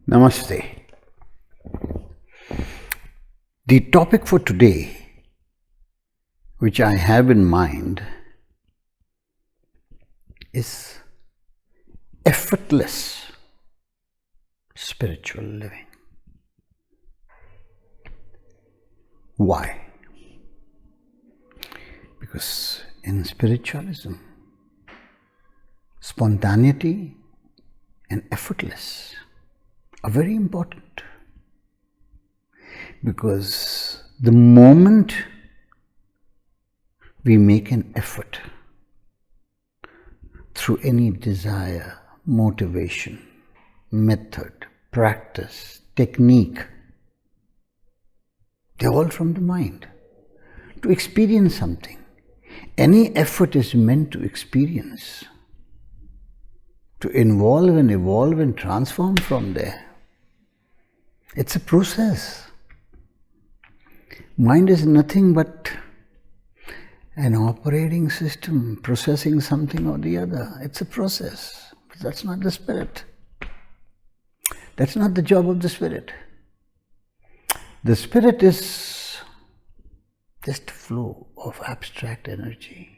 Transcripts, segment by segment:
Namaste. The topic for today, which I have in mind, is effortless spiritual living. Why? Because in spiritualism, spontaneity and effortless are very important, because the moment we make an effort through any desire, motivation, method, practice, technique, they're all from the mind, to experience something. Any effort is meant to experience, to involve and evolve and transform from there. It's a process. Mind is nothing but an operating system processing something or the other. It's a process. But that's not the spirit. That's not the job of the spirit. The spirit is just a flow of abstract energy.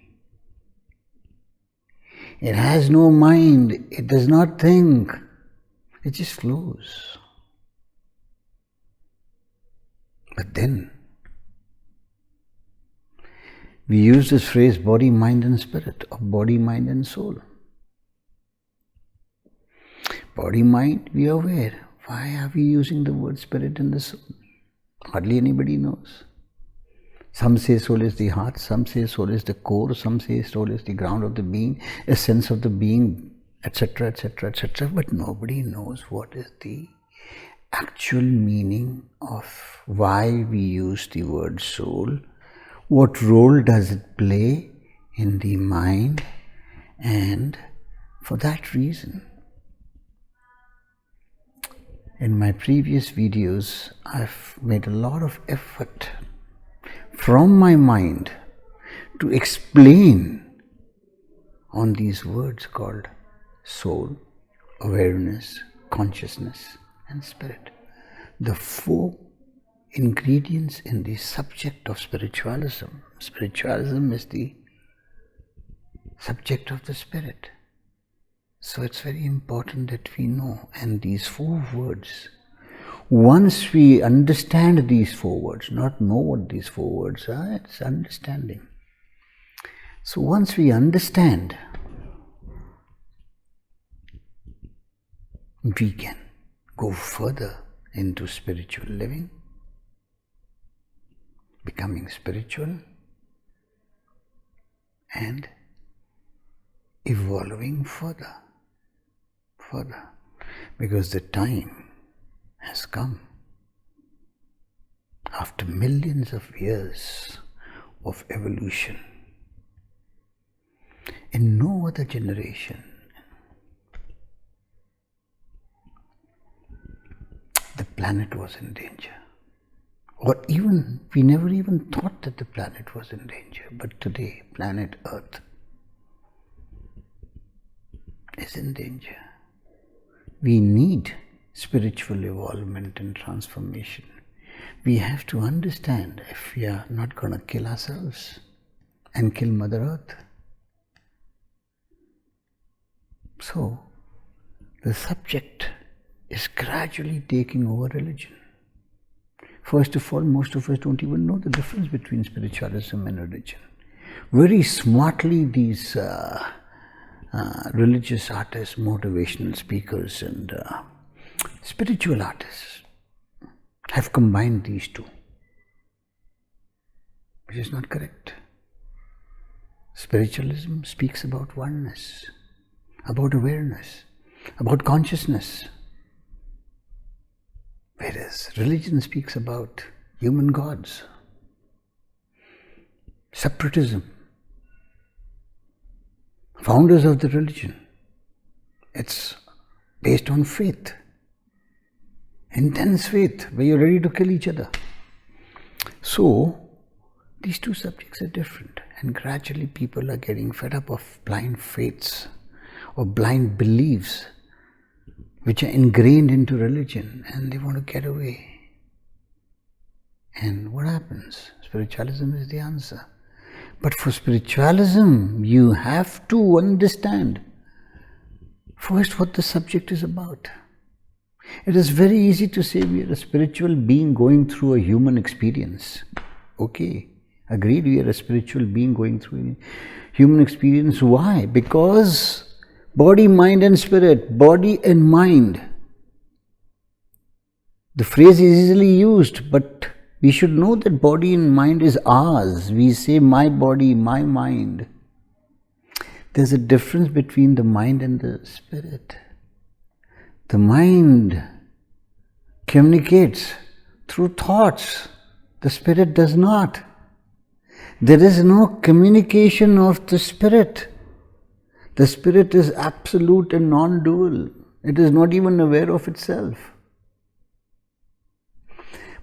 It has no mind. It does not think. It just flows. But then, we use this phrase body, mind and spirit, or body, mind and soul. Body, mind, we are aware. Why are we using the word spirit and the soul? Hardly anybody knows. Some say soul is the heart, some say soul is the core, some say soul is the ground of the being, a sense of the being, etc., etc., etc. But nobody knows what is the actual meaning of why we use the word soul. What role does it play in the mind? And for that reason, in my previous videos, I've made a lot of effort from my mind to explain on these words called soul, awareness, consciousness, and spirit. The four ingredients in the subject of spiritualism. Spiritualism is the subject of the spirit. So it's very important that we know. And these four words, once we understand these four words, not know what these four words are, it's understanding. So once we understand, we can go further into spiritual living, becoming spiritual and evolving further, because the time has come. After millions of years of evolution, in no other generation the planet was in danger. Or even, we never even thought that the planet was in danger. But today, planet Earth is in danger. We need spiritual evolvement and transformation. We have to understand if we are not going to kill ourselves and kill Mother Earth. So, the subject is gradually taking over religion. First of all, most of us don't even know the difference between spiritualism and religion. Very smartly, these religious artists, motivational speakers, and spiritual artists have combined these two, which is not correct. Spiritualism speaks about oneness, about awareness, about consciousness, whereas religion speaks about human gods, separatism. Founders of the religion, it's based on faith, intense faith, where you're ready to kill each other. So, These two subjects are different, and gradually people are getting fed up of blind faiths or blind beliefs which are ingrained into religion, and they want to get away. And what happens? Spiritualism is the answer. But for spiritualism, you have to understand first what the subject is about. It is very easy to say we are a spiritual being going through a human experience. Okay, agreed, we are a spiritual being going through a human experience. Why? Because body, mind and spirit, body and mind. The phrase is easily used, but we should know that body and mind is ours. We say my body, my mind. There's a difference between the mind and the spirit. The mind communicates through thoughts. The spirit does not. There is no communication of the spirit. The spirit is absolute and non-dual. It is not even aware of itself.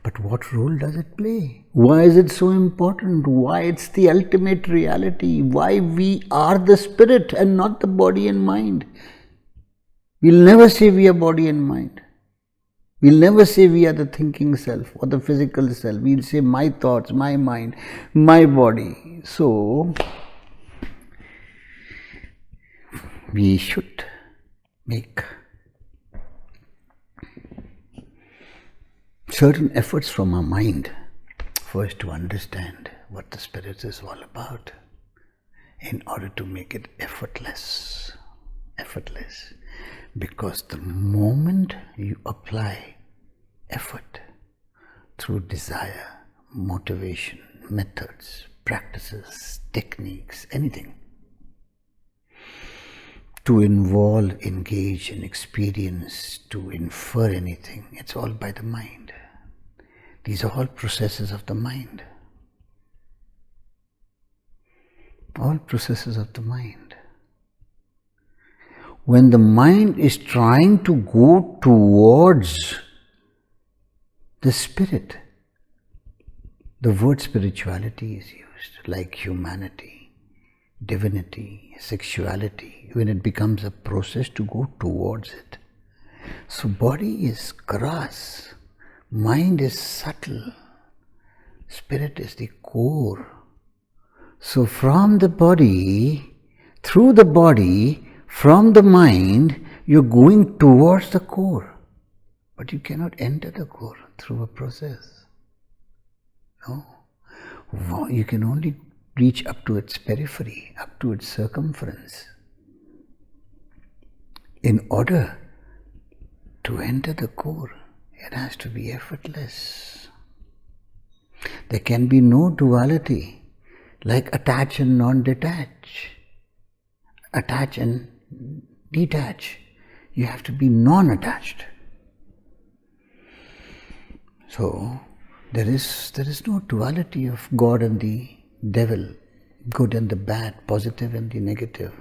But what role does it play? Why is it so important? Why it's the ultimate reality? Why we are the spirit and not the body and mind? We'll never say we are body and mind. We'll never say we are the thinking self or the physical self. We'll say my thoughts, my mind, my body. So, we should make certain efforts from our mind first to understand what the spirit is all about in order to make it effortless. Effortless. Because the moment you apply effort through desire, motivation, methods, practices, techniques, anything, to involve, engage in experience, to infer anything, it's all by the mind. These are all processes of the mind. All processes of the mind. When the mind is trying to go towards the spirit, the word spirituality is used, like humanity, divinity, sexuality, when it becomes a process to go towards it. So body is grass, mind is subtle, spirit is the core. So from the body, through the body, from the mind, you're going towards the core. But you cannot enter the core through a process. No. You can only reach up to its periphery, up to its circumference. In order to enter the core, it has to be effortless. There can be no duality, like attach and non-detach. Attach and detach. You have to be non-attached. So, there is no duality of God and the devil, good and the bad, positive and the negative,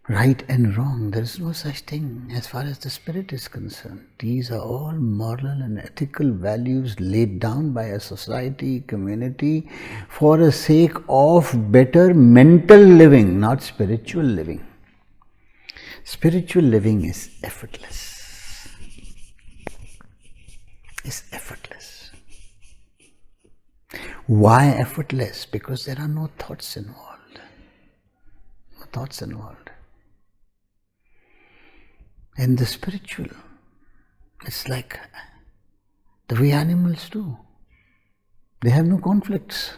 right and wrong. There is no such thing as far as the spirit is concerned. These are all moral and ethical values laid down by a society, community, for the sake of better mental living, not spiritual living. Spiritual living is effortless. It's effortless. Why effortless? Because there are no thoughts involved. No thoughts involved. In the spiritual, it's like the way animals do. They have no conflicts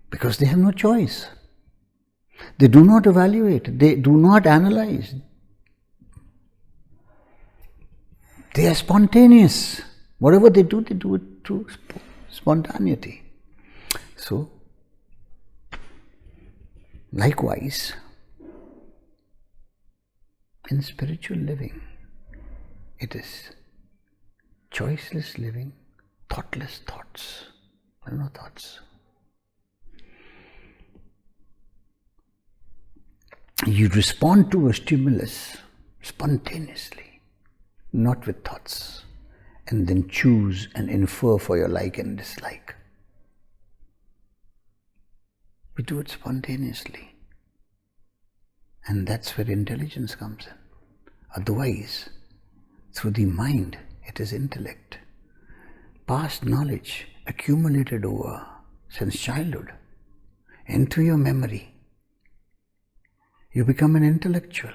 because they have no choice. They do not evaluate. They do not analyze. They are spontaneous. Whatever they do it through spontaneity. So, likewise, in spiritual living, it is choiceless living, thoughtless thoughts. There are no thoughts. You respond to a stimulus spontaneously, not with thoughts, and then choose and infer for your like and dislike. We do it spontaneously. And that's where intelligence comes in. Otherwise, through the mind, it is intellect. Past knowledge accumulated over since childhood into your memory. You become an intellectual.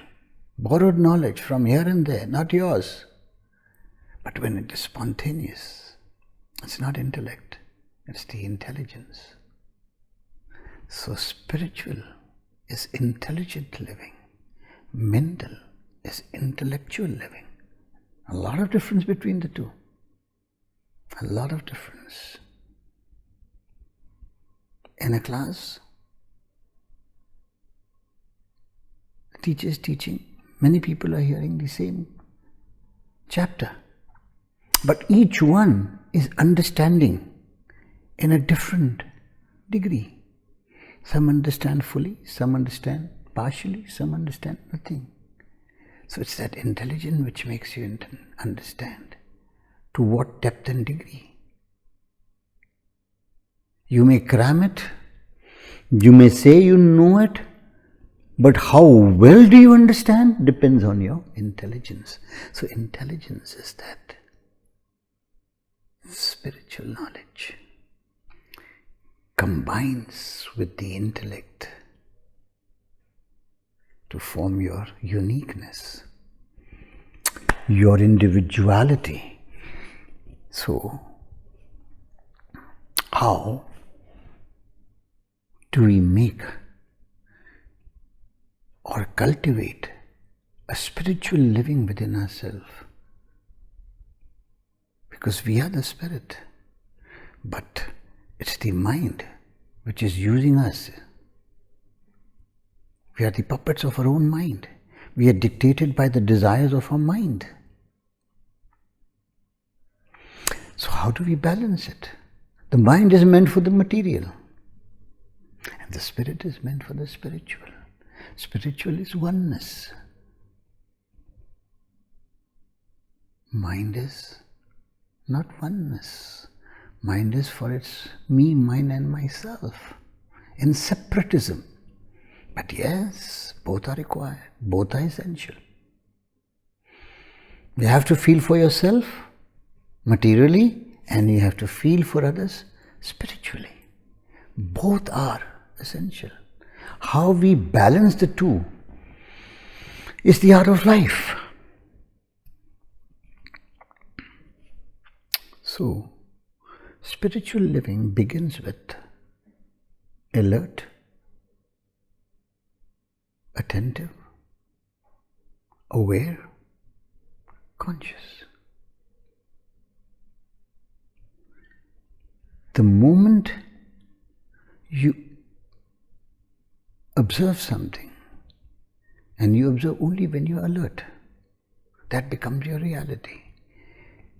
Borrowed knowledge from here and there, not yours. But when it is spontaneous, it's not intellect, it's the intelligence. So spiritual is intelligent living. Mental is intellectual living. A lot of difference between the two. A lot of difference. In a class, the teacher is teaching. Many people are hearing the same chapter. But each one is understanding in a different degree. Some understand fully, some understand partially, some understand nothing. So it's that intelligence which makes you understand to what depth and degree. You may cram it, you may say you know it, but how well do you understand depends on your intelligence. So intelligence is that spiritual knowledge combines with the intellect to form your uniqueness, your individuality. So, how do we make or cultivate a spiritual living within ourselves? Because we are the spirit, but it's the mind which is using us. We are the puppets of our own mind. We are dictated by the desires of our mind. So how do we balance it? The mind is meant for the material, and the spirit is meant for the spiritual. Spiritual is oneness. Mind is not oneness. Mind is for its me, mine and myself, in separatism. But yes, both are required, both are essential. You have to feel for yourself materially, and you have to feel for others spiritually. Both are essential. How we balance the two is the art of life. So, spiritual living begins with alert, attentive, aware, conscious. The moment you observe something, and you observe only when you are alert, that becomes your reality.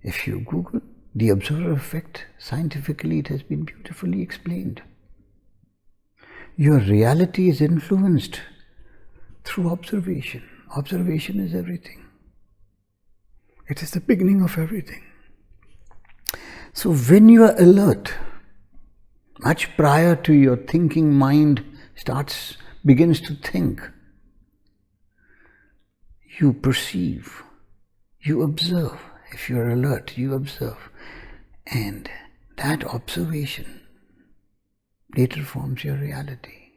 If you Google the observer effect, scientifically it has been beautifully explained. Your reality is influenced through observation. Observation is everything. It is the beginning of everything. So when you are alert, much prior to your thinking mind begins to think, you perceive, you observe. If you are alert, you observe. And that observation later forms your reality.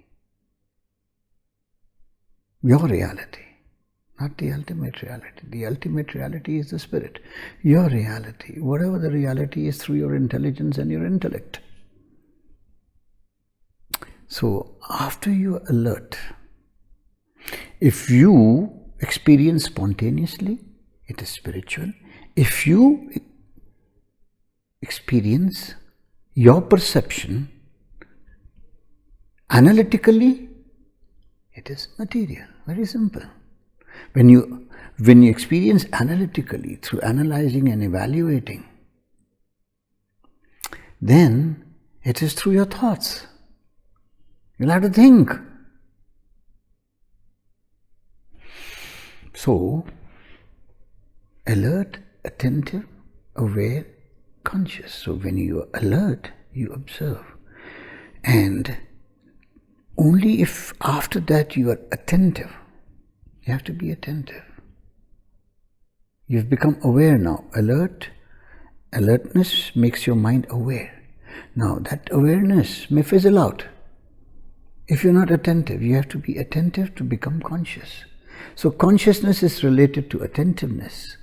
Your reality, not the ultimate reality. The ultimate reality is the spirit. Your reality, whatever the reality is, through your intelligence and your intellect. So, after you are alert, if you experience spontaneously, it is spiritual. If you experience your perception analytically, it is material. Very simple. When you experience analytically, through analyzing and evaluating, then it is through your thoughts. You'll have to think. So, alert, attentive, aware, conscious. So when you are alert, you observe. And only if after that you are attentive. You have to be attentive. You've become aware now. Alertness makes your mind aware. Now that awareness may fizzle out. If you're not attentive, you have to be attentive to become conscious. So consciousness is related to attentiveness,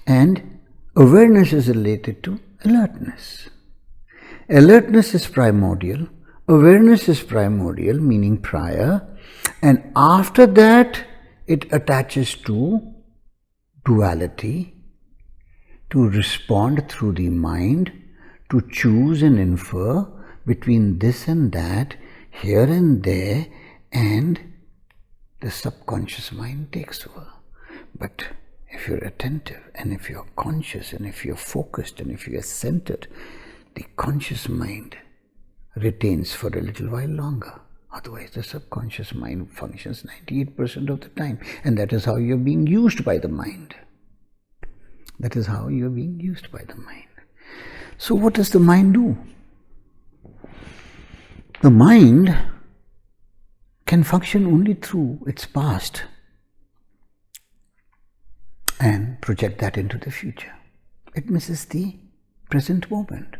and awareness is related to alertness. Alertness is primordial, awareness is primordial, meaning prior, and after that it attaches to duality, to respond through the mind, to choose and infer between this and that, here and there, and the subconscious mind takes over. But if you're attentive, and if you're conscious, and if you're focused, and if you're centered, the conscious mind retains for a little while longer. Otherwise, the subconscious mind functions 98% of the time. And that is how you're being used by the mind. That is how you're being used by the mind. So what does the mind do? The mind can function only through its past and project that into the future. It misses the present moment,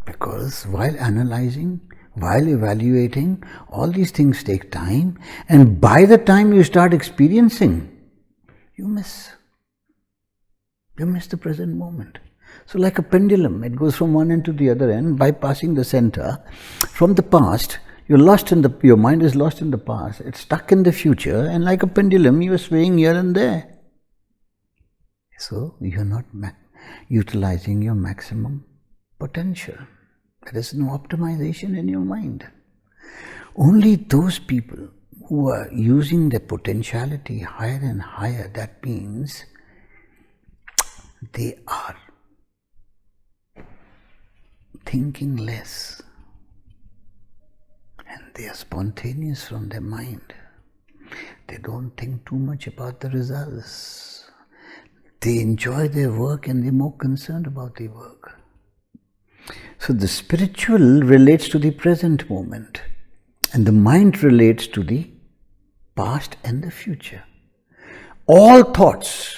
because while analyzing, while evaluating, all these things take time, and by the time you start experiencing, you miss the present moment. So like a pendulum, it goes from one end to the other end, bypassing the center. From the past, your mind is lost in the past, it's stuck in the future, and like a pendulum, you are swaying here and there. So you are not utilizing your maximum potential. There is no optimization in your mind. Only those people who are using their potentiality higher and higher, that means they are thinking less, and they are spontaneous from their mind. They don't think too much about the results. They enjoy their work and they're more concerned about their work. So the spiritual relates to the present moment, and the mind relates to the past and the future. All thoughts,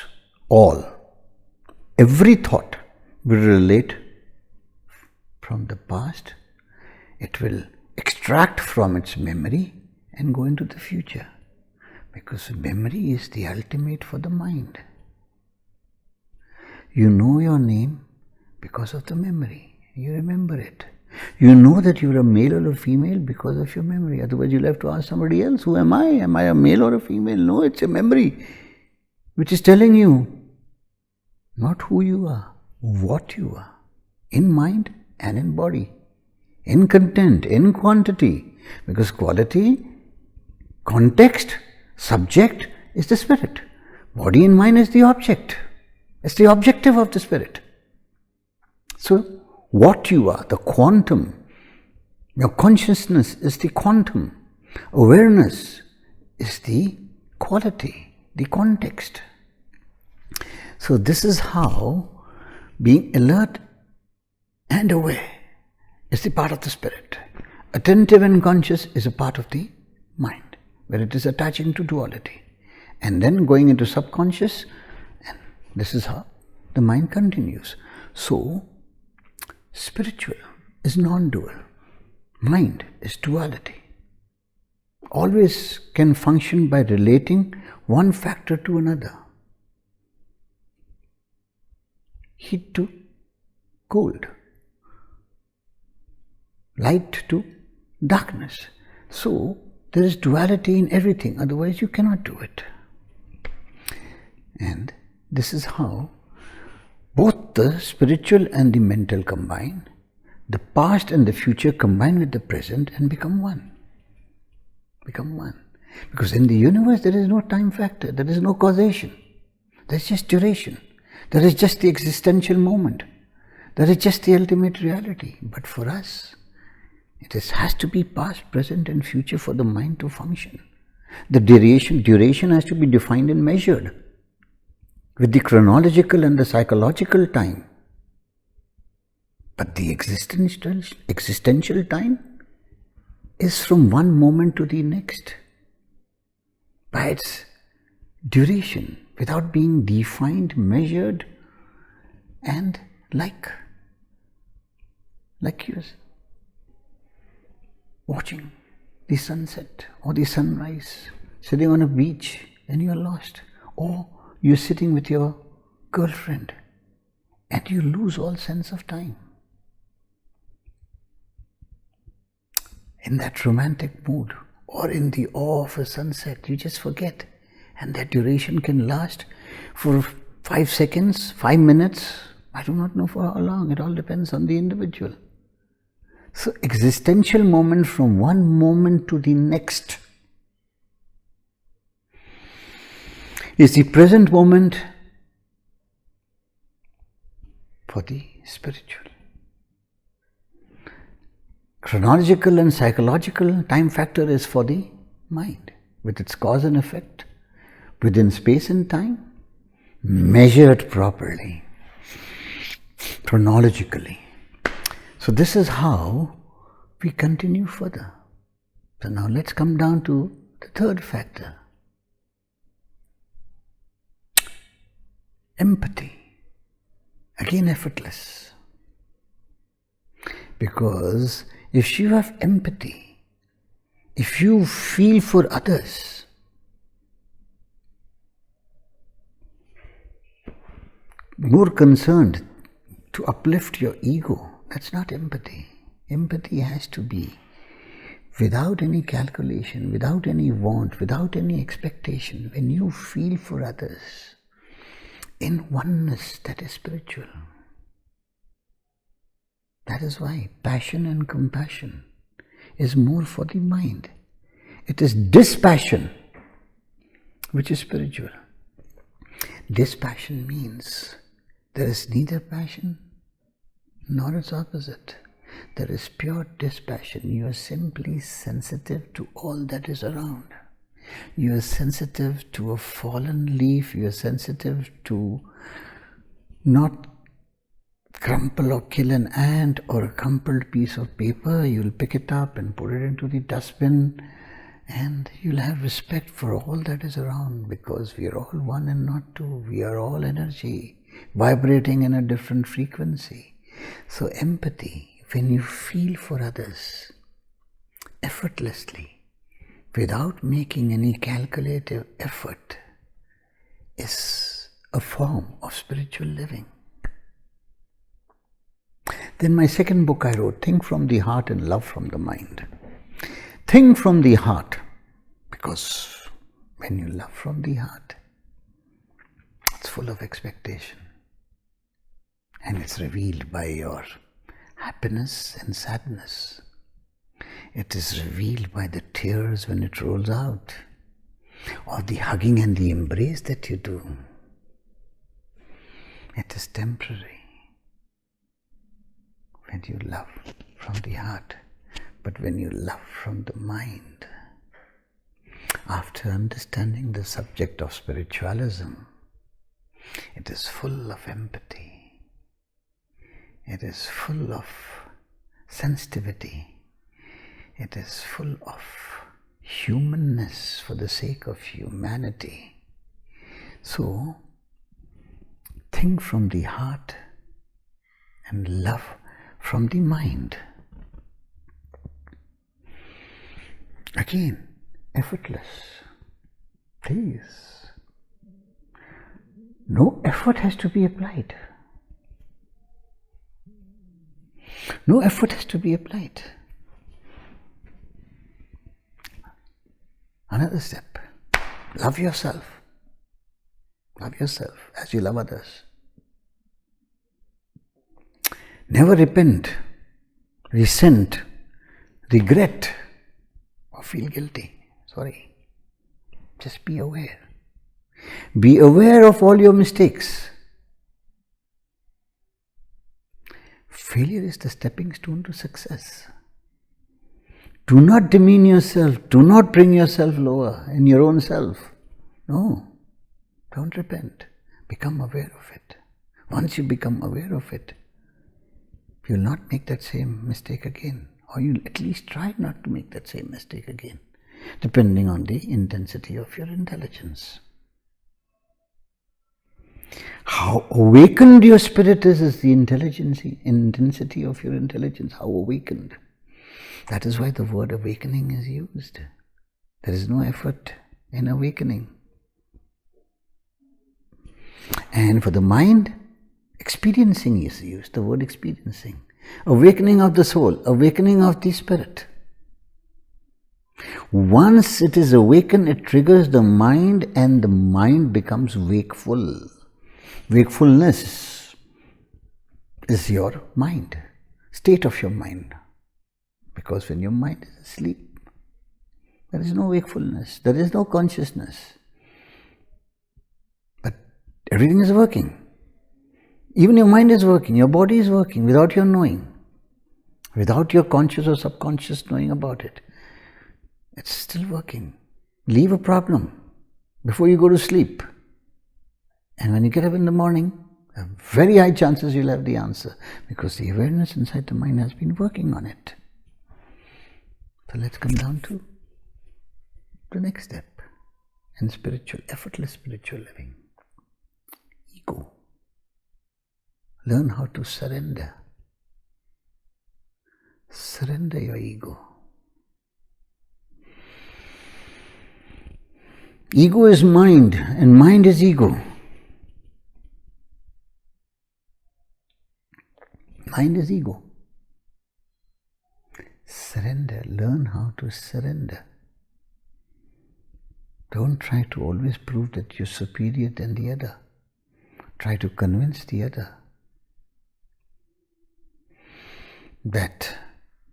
every thought will relate from the past. It will extract from its memory and go into the future, because memory is the ultimate for the mind. You know your name because of the memory. You remember it. You know that you're a male or a female because of your memory. Otherwise you'll have to ask somebody else, who am I? Am I a male or a female? No, it's a memory which is telling you not who you are, what you are, in mind and in body, in content, in quantity. Because quality, context, subject is the spirit. Body and mind is the object. It's the objective of the spirit. So, what you are, the quantum, your consciousness is the quantum. Awareness is the quality, the context. So this is how being alert and aware is the part of the spirit. Attentive and conscious is a part of the mind, where it is attaching to duality. And then going into subconscious, and this is how the mind continues. So, spiritual is non-dual. Mind is duality. Always can function by relating one factor to another. Heat to cold. Light to darkness. So, there is duality in everything, otherwise you cannot do it. And this is how both the spiritual and the mental combine, the past and the future combine with the present and become one. Become one. Because in the universe there is no time factor, there is no causation, there is just duration, there is just the existential moment, there is just the ultimate reality. But for us, it has to be past, present and future for the mind to function. The duration has to be defined and measured with the chronological and the psychological time. But the existential time is from one moment to the next by its duration, without being defined, measured, and like you're watching the sunset or the sunrise, sitting on a beach and you're lost, or you're sitting with your girlfriend and you lose all sense of time. In that romantic mood or in the awe of a sunset, you just forget. And that duration can last for 5 seconds, 5 minutes. I do not know for how long. It all depends on the individual. So existential moment from one moment to the next is the present moment for the spiritual. Chronological and psychological time factor is for the mind, with its cause and effect, within space and time, measured properly, chronologically. So this is how we continue further. So now let's come down to the third factor. Empathy. Again, effortless. Because if you have empathy, if you feel for others, more concerned to uplift your ego, that's not empathy. Empathy has to be without any calculation, without any want, without any expectation. When you feel for others in oneness, that is spiritual. That is why passion and compassion is more for the mind. It is dispassion which is spiritual. Dispassion means there is neither passion nor its opposite. There is pure dispassion. You are simply sensitive to all that is around. You are sensitive to a fallen leaf. You are sensitive to not crumple or kill an ant or a crumpled piece of paper. You'll pick it up and put it into the dustbin, and you'll have respect for all that is around, because we are all one and not two. We are all energy vibrating in a different frequency. So empathy, when you feel for others effortlessly, without making any calculative effort, is a form of spiritual living. Then my second book I wrote, Think from the Heart and Love from the Mind. Think from the heart, because when you love from the heart, it's full of expectation. And it's revealed by your happiness and sadness. It is revealed by the tears when it rolls out, or the hugging and the embrace that you do. It is temporary when you love from the heart. But when you love from the mind, after understanding the subject of spiritualism, it is full of empathy. It is full of sensitivity. It is full of humanness for the sake of humanity. So, think from the heart and love from the mind. Again, effortless. Please. No effort has to be applied. No effort has to be applied. Another step. Love yourself. Love yourself as you love others. Never repent, resent, regret, or feel guilty. Sorry. Just be aware. Be aware of all your mistakes. Failure is the stepping stone to success. Do not demean yourself. Do not bring yourself lower in your own self. No. Don't repent. Become aware of it. Once you become aware of it, you will not make that same mistake again, Or you at least try not to make that same mistake again, depending on the intensity of your intelligence. How awakened your spirit is the intensity of your intelligence. How awakened. That is why the word awakening is used. There is no effort in awakening. And for the mind, experiencing is used, the word experiencing. Awakening of the soul, awakening of the spirit. Once it is awakened, it triggers the mind and the mind becomes wakeful. Wakefulness is your mind, state of your mind. Because when your mind is asleep, there is no wakefulness, there is no consciousness. But everything is working. Even your mind is working, your body is working without your knowing, without your conscious or subconscious knowing about it. It's still working. Leave a problem before you go to sleep. And when you get up in the morning, there are very high chances you'll have the answer because the awareness inside the mind has been working on it. So let's come down to the next step in effortless spiritual living. Ego. Learn how to surrender. Surrender your ego. Ego is mind and mind is ego. Mind is ego. Surrender. Learn how to surrender. Don't try to always prove that you're superior than the other. Try to convince the other that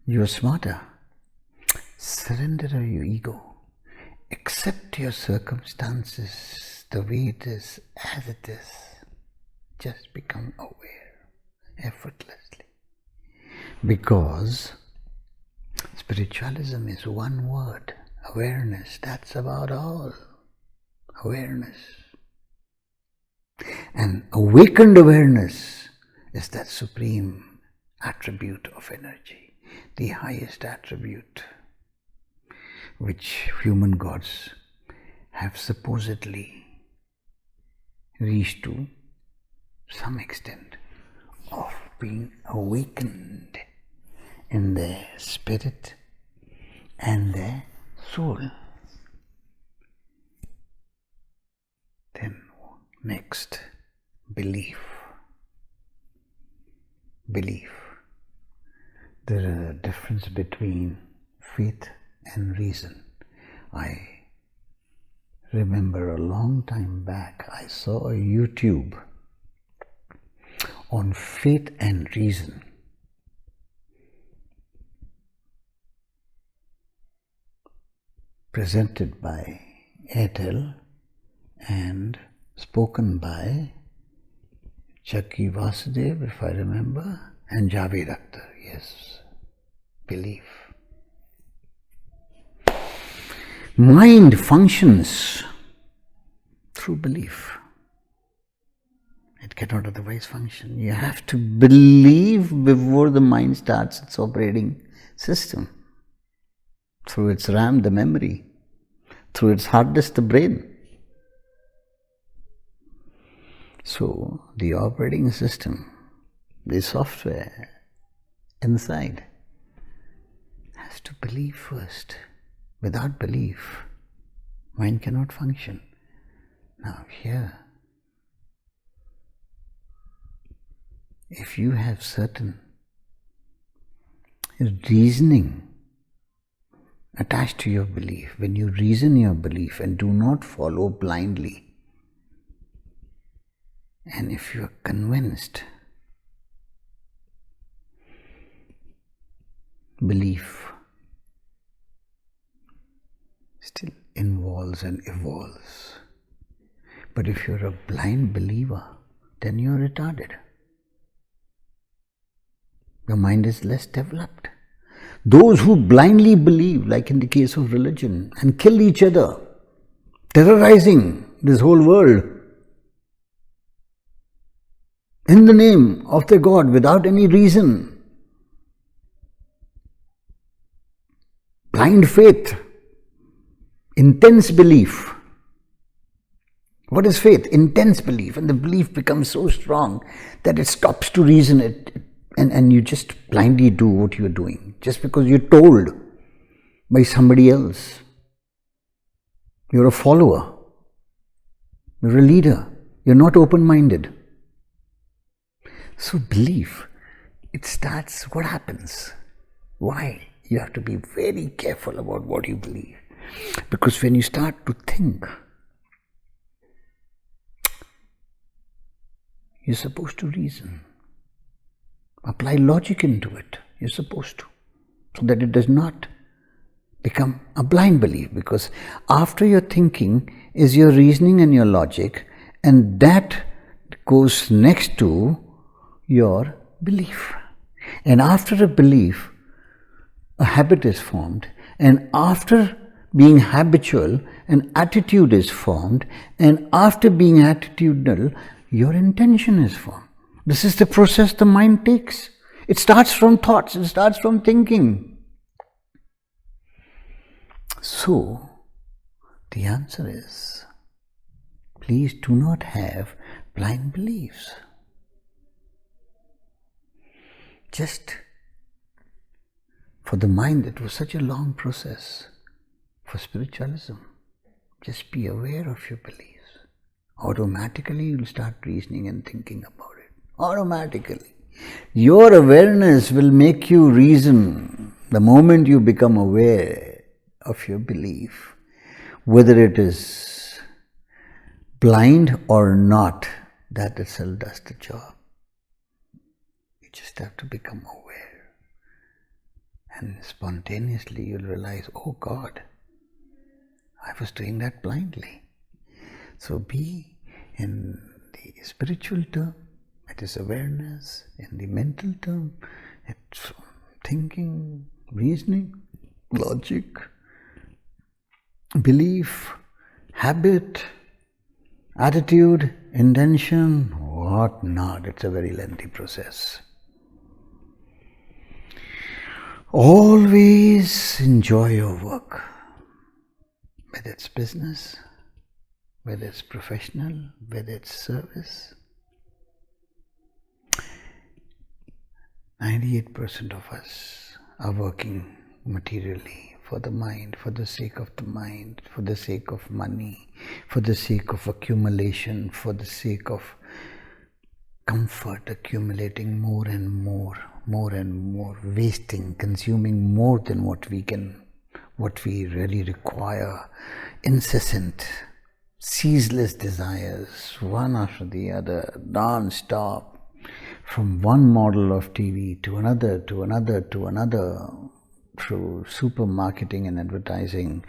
you're smarter. Surrender your ego. Accept your circumstances the way it is, as it is. Just become aware, effortlessly. Because spiritualism is one word, awareness. That's about all. Awareness. And awakened awareness is that supreme attribute of energy, the highest attribute which human gods have supposedly reached to some extent of being awakened in their spirit and their soul. Then next, belief. Belief. There is a difference between faith and reason. I remember a long time back I saw a YouTube on faith and reason. Presented by Airtel and spoken by Chakki Vasudev, if I remember, and Javed Akhtar. Yes, belief. Mind functions through belief. It cannot otherwise function. You have to believe before the mind starts its operating system. Through its RAM, the memory. Through its hard disk, the brain. So, the operating system, the software inside, has to believe first. Without belief, mind cannot function. Now here, if you have certain reasoning attached to your belief, when you reason your belief and do not follow blindly, and if you are convinced, belief still involves and evolves. But if you're a blind believer, then you're retarded. Your mind is less developed. Those who blindly believe, like in the case of religion, and kill each other, terrorizing this whole world in the name of their God without any reason, blind faith, intense belief. What is faith? Intense belief. And the belief becomes so strong that it stops to reason it, and you just blindly do what you're doing just because you're told by somebody else. You're a follower. You're a leader. You're not open-minded. So belief, it starts, what happens? Why? You have to be very careful about what you believe. Because when you start to think, you're supposed to reason. Apply logic into it. You're supposed to. So that it does not become a blind belief. Because after your thinking is your reasoning and your logic, and that goes next to your belief. And after a belief, a habit is formed. And after being habitual, an attitude is formed. And after being attitudinal, your intention is formed. This is the process the mind takes. It starts from thoughts, it starts from thinking. So, the answer is, please do not have blind beliefs. Just for the mind, it was such a long process. For spiritualism, just be aware of your beliefs. Automatically you'll start reasoning and thinking about it. Automatically. Your awareness will make you reason the moment you become aware of your belief. Whether it is blind or not, that itself does the job. You just have to become aware. And spontaneously you'll realize, oh God, I was doing that blindly. So be in the spiritual term, it is awareness. In the mental term, it's thinking, reasoning, logic, belief, habit, attitude, intention, what not. It's a very lengthy process. Always enjoy your work. Whether it's business, whether it's professional, whether it's service. 98% of us are working materially for the mind, for the sake of the mind, for the sake of money, for the sake of accumulation, for the sake of comfort, accumulating more and more, wasting, consuming more than what we really require, incessant, ceaseless desires, one after the other, non-stop, from one model of TV to another, through supermarketing and advertising,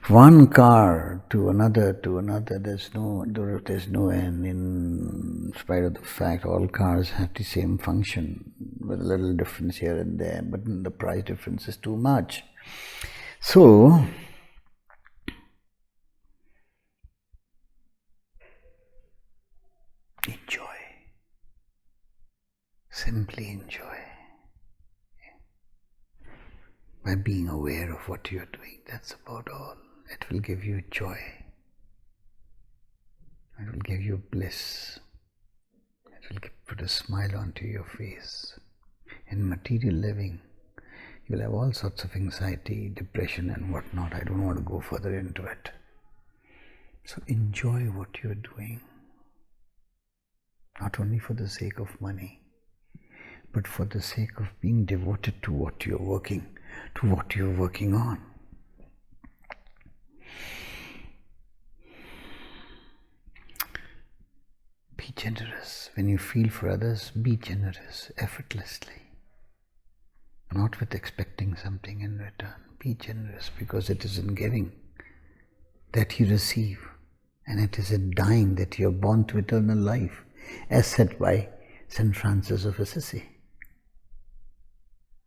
one car to another, there's no end, in spite of the fact all cars have the same function, with a little difference here and there, but the price difference is too much. So, enjoy. Simply enjoy. By being aware of what you're doing, that's about all. It will give you joy. It will give you bliss. It will put a smile onto your face. In material living, you'll have all sorts of anxiety, depression and whatnot. I don't want to go further into it. So enjoy what you're doing. Not only for the sake of money, but for the sake of being devoted to what you're working on. Be generous. When you feel for others, be generous, effortlessly. Not with expecting something in return. Be generous, because it is in giving that you receive, and it is in dying that you are born to eternal life, as said by St. Francis of Assisi.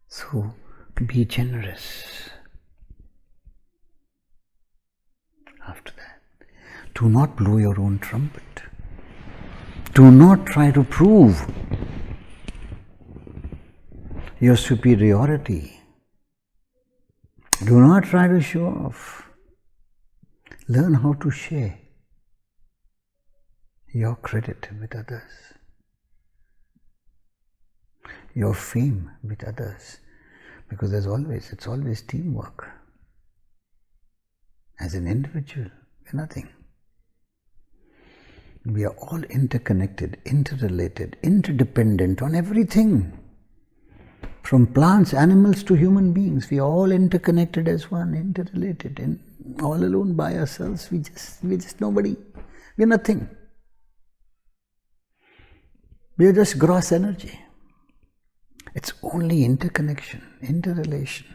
So, be generous. After that, do not blow your own trumpet. Do not try to prove your superiority. Do not try to show off. Learn how to share your credit with others, your fame with others, because it's always teamwork. As an individual, we're nothing. We are all interconnected, interrelated, interdependent on everything. From plants, animals to human beings, we are all interconnected as one, interrelated, and all alone by ourselves. We're just nobody. We're nothing. We are just gross energy. It's only interconnection, interrelation,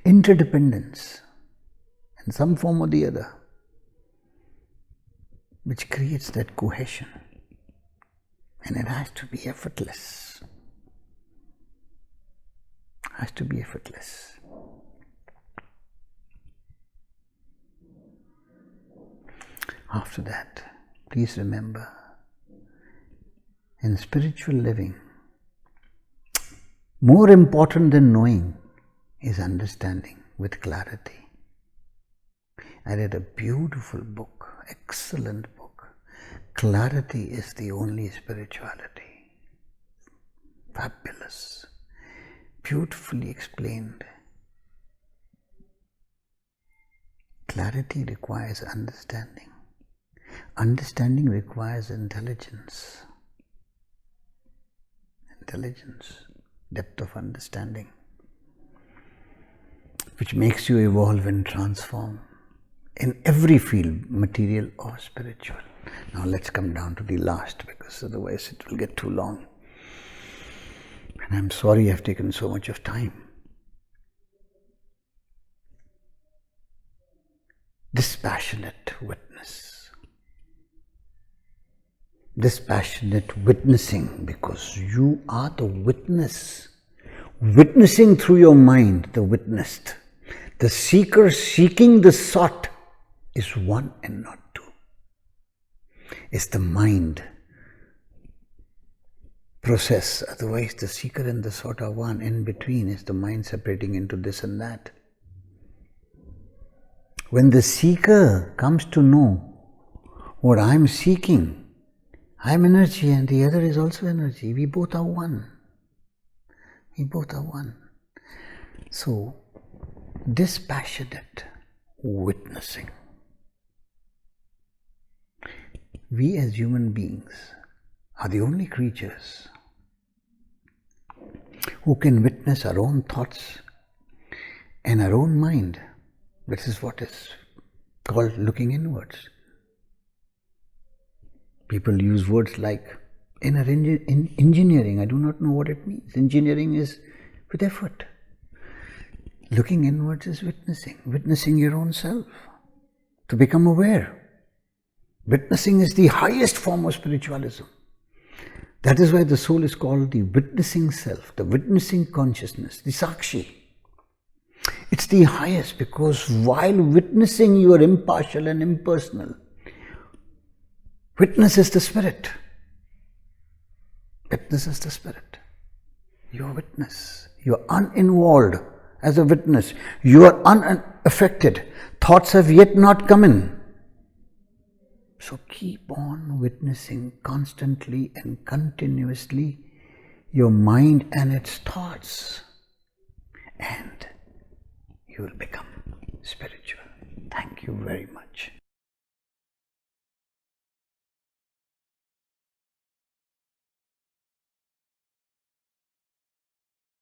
interdependence in some form or the other, which creates that cohesion. And it has to be effortless. Has to be effortless. After that, please remember, in spiritual living, more important than knowing is understanding with clarity. I read a beautiful book, excellent book. Clarity is the only spirituality. Fabulous. Beautifully explained. Clarity requires understanding. Understanding requires intelligence. Intelligence, depth of understanding, which makes you evolve and transform in every field, material or spiritual. Now let's come down to the last, because otherwise it will get too long. And I'm sorry I've taken so much of time. Dispassionate witness. Dispassionate witnessing, because you are the witness. Witnessing through your mind, the witnessed. The seeker seeking the sought is one and not two. It's the mind process. Otherwise, the seeker and the sought are one. In between is the mind separating into this and that. When the seeker comes to know what I'm seeking, I'm energy and the other is also energy. We both are one. We both are one. So, dispassionate witnessing. We as human beings are the only creatures who can witness our own thoughts and our own mind. This is what is called looking inwards. People use words like inner engineering. I do not know what it means. Engineering is with effort. Looking inwards is witnessing. Witnessing your own self. To become aware. Witnessing is the highest form of spiritualism. That is why the soul is called the witnessing self, the witnessing consciousness, the Sakshi. It's the highest because while witnessing you are impartial and impersonal. Witness is the spirit. Witness is the spirit. You are witness. You are uninvolved as a witness. You are unaffected. Thoughts have yet not come in. So keep on witnessing constantly and continuously your mind and its thoughts. And you will become spiritual. Thank you very much.